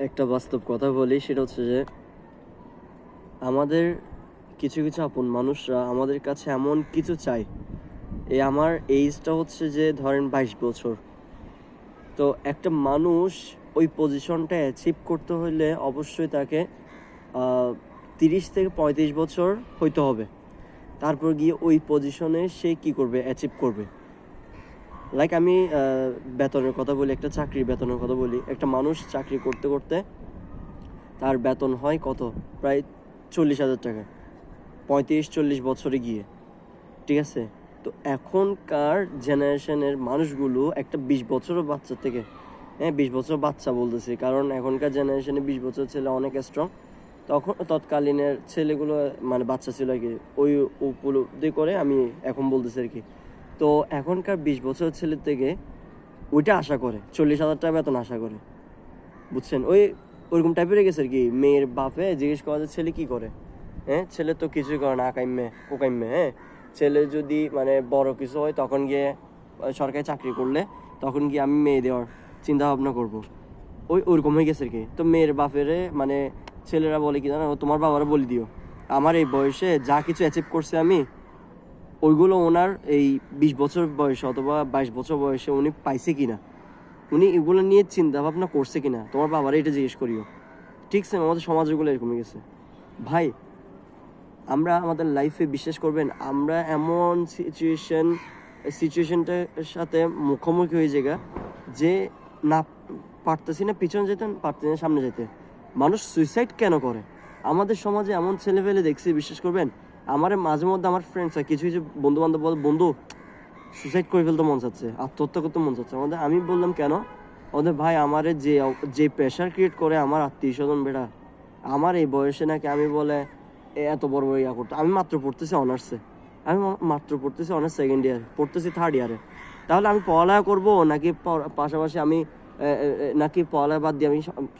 একটা বাস্তব কথা বলি, সেটা হচ্ছে যে আমাদের কিছু কিছু আপন মানুষরা আমাদের কাছে এমন কিছু চায়। আমার এইজটা হচ্ছে যে ধরেন 22 বছর। তো একটা মানুষ ওই পজিশনটা অ্যাচিভ করতে হলে অবশ্যই তাকে 30 থেকে 35 বছর হইতে হবে। তারপর গিয়ে ওই পজিশনে সে কি করবে, অ্যাচিভ করবে। লাইক আমি বেতনের কথা বলি, একটা চাকরির বেতনের কথা বলি। একটা মানুষ চাকরি করতে করতে তার বেতন হয় কত, প্রায় 40,000 টাকা 35-40 বছরে গিয়ে, ঠিক আছে? তো এখনকার জেনারেশনের মানুষগুলো একটা 20 বছরের বাচ্চা থেকে, 20 বছর বাচ্চা বলতেছি কারণ এখনকার জেনারেশনে 20 বছর ছেলে অনেক স্ট্রং। তৎকালীনের ছেলেগুলো মানে বাচ্চা ছিল আর কি, ওই উপলব্ধি করে আমি এখন বলতেছি আর কি। তো এখনকার 20 বছর ছেলের থেকে ওইটা আশা করে, 40,000 টাকা বেতন আশা করে, বুঝছেন? ওইরকম টাইপের গেছে আর কি। মেয়ের বাপে জিজ্ঞেস করা যে ছেলে কি করে, ছেলে তো কিছুই করে না, আকাইমে কোকাইমে। ছেলে যদি মানে বড় কিছু হয় তখন গিয়ে সরকারি চাকরি করলে তখন গিয়ে আমি মেয়ে দেওয়ার চিন্তা ভাবনা করবো। ওইরকম হয়ে গেছে আর কি। তো মেয়ের বাপেরে মানে ছেলেরা বলে কি জানো, তোমার বাবারা বলে দিও আমার এই বয়সে যা কিছু অ্যাচিভ করছে আমি, ওইগুলো ওনার এই 20 বছর বয়সে অথবা 22 বছর বয়সে উনি পাইছে কিনা, উনি এগুলো নিয়ে চিন্তা ভাবনা করছে কিনা, তোমার বাবারা এটা জিজ্ঞেস করিও। ঠিক আছে, আমাদের সমাজগুলো এরকম হয়ে গেছে ভাই। আমরা আমাদের লাইফে বিশ্বাস করবেন, আমরা এমন সিচুয়েশনটার সাথে মুখোমুখি হয়ে জায়গা যে না পারতেছি না পিছনে যেতে, পারতেছি না সামনে যেতে। মানুষ সুইসাইড কেন করে? আমাদের সমাজে এমন ছেলে পেলে দেখছি, বিশ্বাস করবেন আমার মাঝে মধ্যে আমার ফ্রেন্ডস কিছু কিছু বন্ধু বান্ধব বলে, বন্ধু সুইসাইড করে ফেলতে মন চাচ্ছে, আত্মহত্যা করতে মন চাচ্ছে আমাদের। আমি বললাম কেন? ওদের ভাই আমারে যে প্রেশার ক্রিয়েট করে আমার আত্মীয় স্বজন বেড়া, আমার এই বয়সে নাকি আমি বলে এত বড় বড় ইয়া করতো। আমি মাত্র পড়তেছি অনার্সে, অনার্স সেকেন্ড ইয়ার পড়তেছি, থার্ড ইয়ারে। তাহলে আমি পড়ালেখা করবো নাকি পাশাপাশি আমি নাকি পড়ালেখা বাদ দিয়ে আমি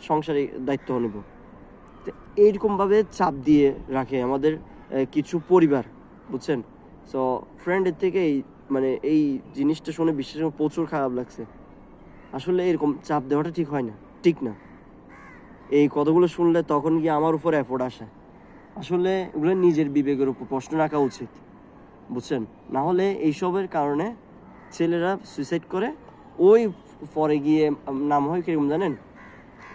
সংসারে দায়িত্ব নেব? এইরকমভাবে চাপ দিয়ে রাখে আমাদের কিছু পরিবার, বুঝছেন? সো ফ্রেন্ডের থেকে মানে এই জিনিসটা শুনে বিশ্বাস করে প্রচুর খারাপ লাগছে। আসলে এরকম চাপ দেওয়াটা ঠিক হয় না, ঠিক না। এই কথাগুলো শুনলে তখন গিয়ে আমার উপর এফোর্ট আসে। আসলে এগুলো নিজের বিবেকের উপর প্রশ্ন রাখা উচিত, বুঝছেন? না হলে এইসবের কারণে ছেলেরা সুইসাইড করে। ওই পরে গিয়ে নাম হয় কিরকম জানেন,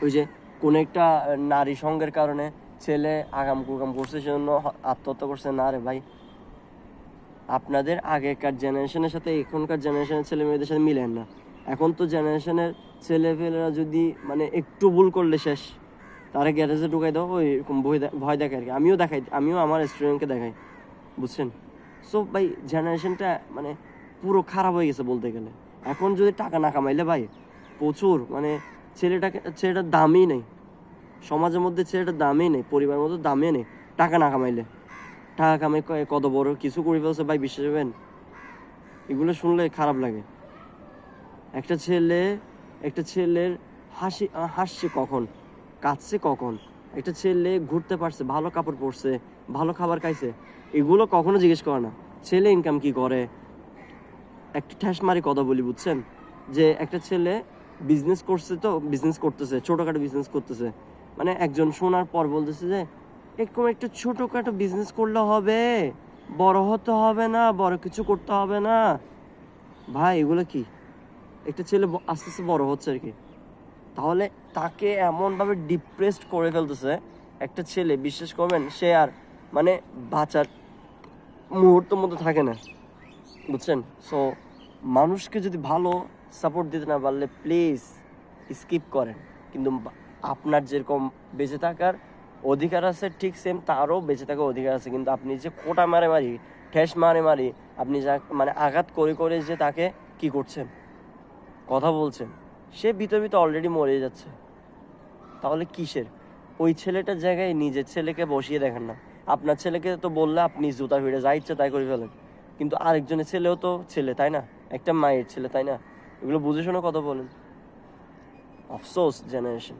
ওই যে কোনো একটা নারী সঙ্গের কারণে ছেলে আগাম কুকাম করছে, সেজন্য আত্মহত্যা করছে। না রে ভাই, আপনাদের আগেকার জেনারেশনের সাথে এখনকার জেনারেশনের ছেলে মেয়েদের সাথে মিলেন না। এখন তো জেনারেশনের ছেলেপেলেরা যদি মানে একটু ভুল করলে শেষ, তারা গ্যারেজে ঢুকাই দাও, ওই এরকম ভয় দেখায় আর কি। আমিও আমার স্টুডেন্টকে দেখাই, বুঝছেন? সো ভাই জেনারেশনটা মানে পুরো খারাপ হয়ে গেছে বলতে গেলে। এখন যদি টাকা না কামাইলে ভাই প্রচুর মানে ছেলেটার দামই নেই সমাজের মধ্যে, ছেলেটার দামই নেই পরিবারের মধ্যে, দামই নেই টাকা না কামাইলে। টাকা কামাই কত বড় কিছু করে ফেলছে ভাই, বিশ্বাস করবেন? এগুলো শুনলে খারাপ লাগে। একটা ছেলের হাসছে কখন, কাঁদছে কখন, একটা ছেলে ঘুরতে পারছে, ভালো কাপড় পরছে, ভালো খাবার খাইছে, এগুলো কখনো জিজ্ঞেস করে না। ছেলে ইনকাম কি করে, একটা ঠ্যাসমারি কথা বলি, বুঝছেন? যে একটা ছেলে বিজনেস করতেছে, ছোটখাটো বিজনেস করতেছে, মানে একজন শোনার পর বলতেছে যে এরকম একটা ছোটখাটো বিজনেস করলে হবে, বড় হতে হবে না, বড় কিছু করতে হবে না। ভাই এগুলো কি? একটা ছেলে আস্তে আস্তে বড় হচ্ছে আর কি, তাহলে তাকে এমনভাবে ডিপ্রেসড করে ফেলতেছে একটা ছেলে, বিশ্বাস করবেন সে আর মানে বাঁচার মুহূর্তের মধ্যে থাকে না, বুঝছেন? সো মানুষকে যদি ভালো সাপোর্ট দিতে না পারলে প্লিজ স্কিপ করেন। কিন্তু আপনার যেরকম বেঁচে থাকার অধিকার আছে, ঠিক সেম তারও বেঁচে থাকার অধিকার আছে। কিন্তু আপনি যে কোটা মারি ঠেস মারি আপনি যা মানে আঘাত করে যে তাকে কি করছেন, কথা বলছেন, সে ভিতরে অলরেডি মরে যাচ্ছে। তাহলে কিসের? ওই ছেলেটার জায়গায় নিজের ছেলেকে বসিয়ে দেখেন না। আপনার ছেলেকে তো বললে আপনি জুতা ফিরে যা ইচ্ছে তাই করে ফেলেন, কিন্তু আরেকজনের ছেলেও তো ছেলে, তাই না? একটা মায়ের ছেলে, তাই না? এগুলো বুঝে শুনে কথা বলেন। আফসোস জেনারেশন।